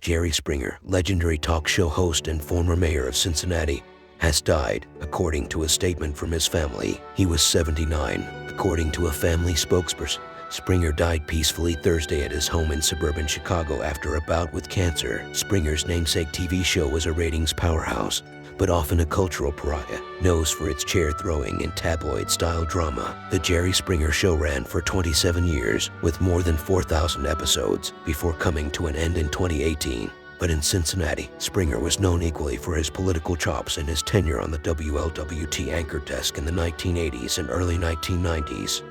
Jerry Springer, legendary talk show host and former mayor of Cincinnati, has died, according to a statement from his family. He was 79, according to a family spokesperson. Springer died peacefully Thursday at his home in suburban Chicago after a bout with cancer. Springer's namesake TV show was a ratings powerhouse, but often a cultural pariah, known for its chair-throwing and tabloid-style drama. The Jerry Springer Show ran for 27 years, with more than 4,000 episodes, before coming to an end in 2018. But in Cincinnati, Springer was known equally for his political chops and his tenure on the WLWT anchor desk in the 1980s and early 1990s.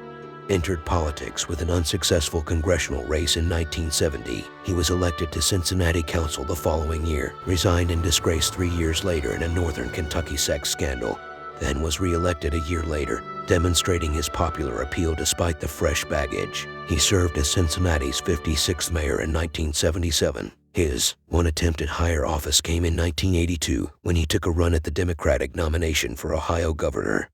Entered politics with an unsuccessful congressional race in 1970. He was elected to Cincinnati Council the following year, resigned in disgrace 3 years later in a northern Kentucky sex scandal, then was re-elected a year later, demonstrating his popular appeal despite the fresh baggage. He served as Cincinnati's 56th mayor in 1977. His one attempt at higher office came in 1982 when he took a run at the Democratic nomination for Ohio governor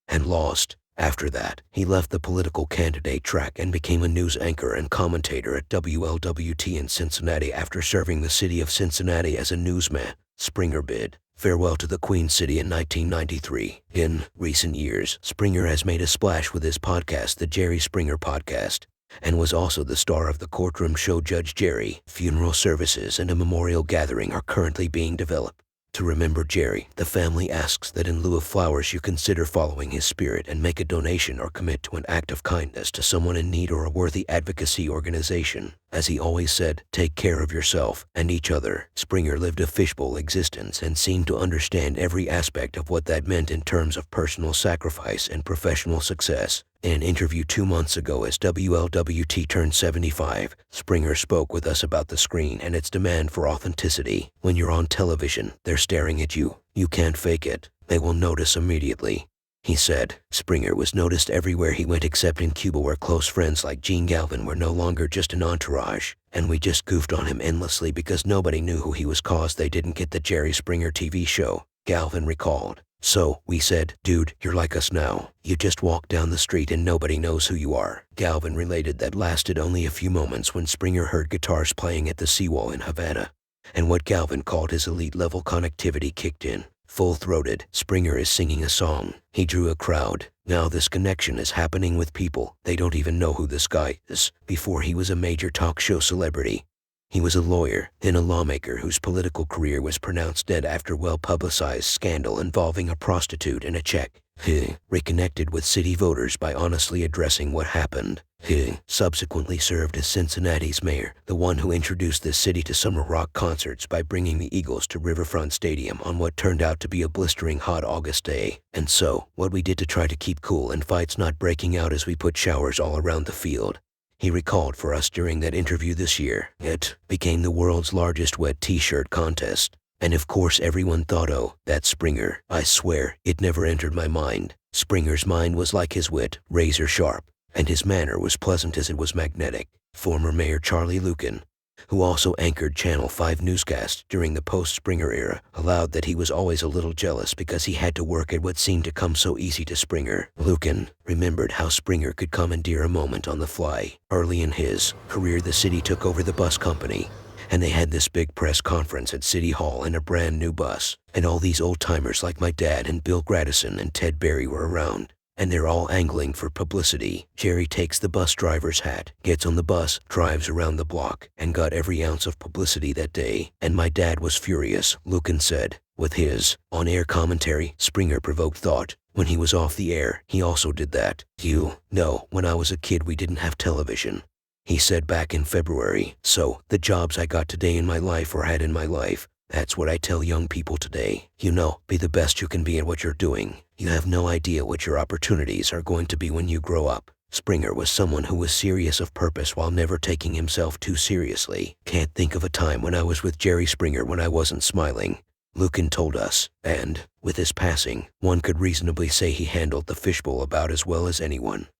and lost. After that, he left the political candidate track and became a news anchor and commentator at WLWT in Cincinnati after serving the city of Cincinnati as a newsman. Springer bid farewell to the Queen City in 1993. In recent years, Springer has made a splash with his podcast, The Jerry Springer Podcast, and was also the star of the courtroom show Judge Jerry. Funeral services and a memorial gathering are currently being developed. To remember Jerry, the family asks that in lieu of flowers you consider following his spirit and make a donation or commit to an act of kindness to someone in need or a worthy advocacy organization. As he always said, take care of yourself and each other. Springer lived a fishbowl existence and seemed to understand every aspect of what that meant in terms of personal sacrifice and professional success. In an interview 2 months ago as WLWT turned 75, Springer spoke with us about the screen and its demand for authenticity. When you're on television, they're staring at you. You can't fake it. They will notice immediately. He said, Springer was noticed everywhere he went except in Cuba, where close friends like Gene Galvin were no longer just an entourage, and we just goofed on him endlessly because nobody knew who he was cause they didn't get the Jerry Springer TV show, Galvin recalled. So, we said, dude, you're like us now. You just walk down the street and nobody knows who you are. Galvin related that lasted only a few moments when Springer heard guitars playing at the Seawall in Havana, and what Galvin called his elite-level connectivity kicked in. Full-throated, Springer is singing a song. He drew a crowd. Now this connection is happening with people. They don't even know who this guy is. Before he was a major talk show celebrity, he was a lawyer, then a lawmaker whose political career was pronounced dead after well-publicized scandal involving a prostitute and a check. He reconnected with city voters by honestly addressing what happened. He subsequently served as Cincinnati's mayor, the one who introduced the city to summer rock concerts by bringing the Eagles to Riverfront Stadium on what turned out to be a blistering hot August day. And so, what we did to try to keep cool and fights not breaking out as we put showers all around the field. He recalled for us during that interview this year. It became the world's largest wet t-shirt contest. And of course everyone thought, oh, that's Springer. I swear, it never entered my mind. Springer's mind was like his wit, razor sharp, and his manner was pleasant as it was magnetic. Former Mayor Charlie Lucan, who also anchored Channel 5 newscasts during the post-Springer era, allowed that he was always a little jealous because he had to work at what seemed to come so easy to Springer. Lucan remembered how Springer could commandeer a moment on the fly. Early in his career, the city took over the bus company, and they had this big press conference at City Hall in a brand new bus. And all these old-timers like my dad and Bill Gradison and Ted Berry were around. And they're all angling for publicity. Jerry takes the bus driver's hat, gets on the bus, drives around the block, and got every ounce of publicity that day. And my dad was furious, Lucan said. With his on-air commentary, Springer provoked thought. When he was off the air, he also did that. You know, when I was a kid we didn't have television. He said back in February. So, the jobs I got today in my life or had in my life, that's what I tell young people today. You know, be the best you can be at what you're doing. You have no idea what your opportunities are going to be when you grow up. Springer was someone who was serious of purpose while never taking himself too seriously. Can't think of a time when I was with Jerry Springer when I wasn't smiling, Lucan told us. And, with his passing, one could reasonably say he handled the fishbowl about as well as anyone.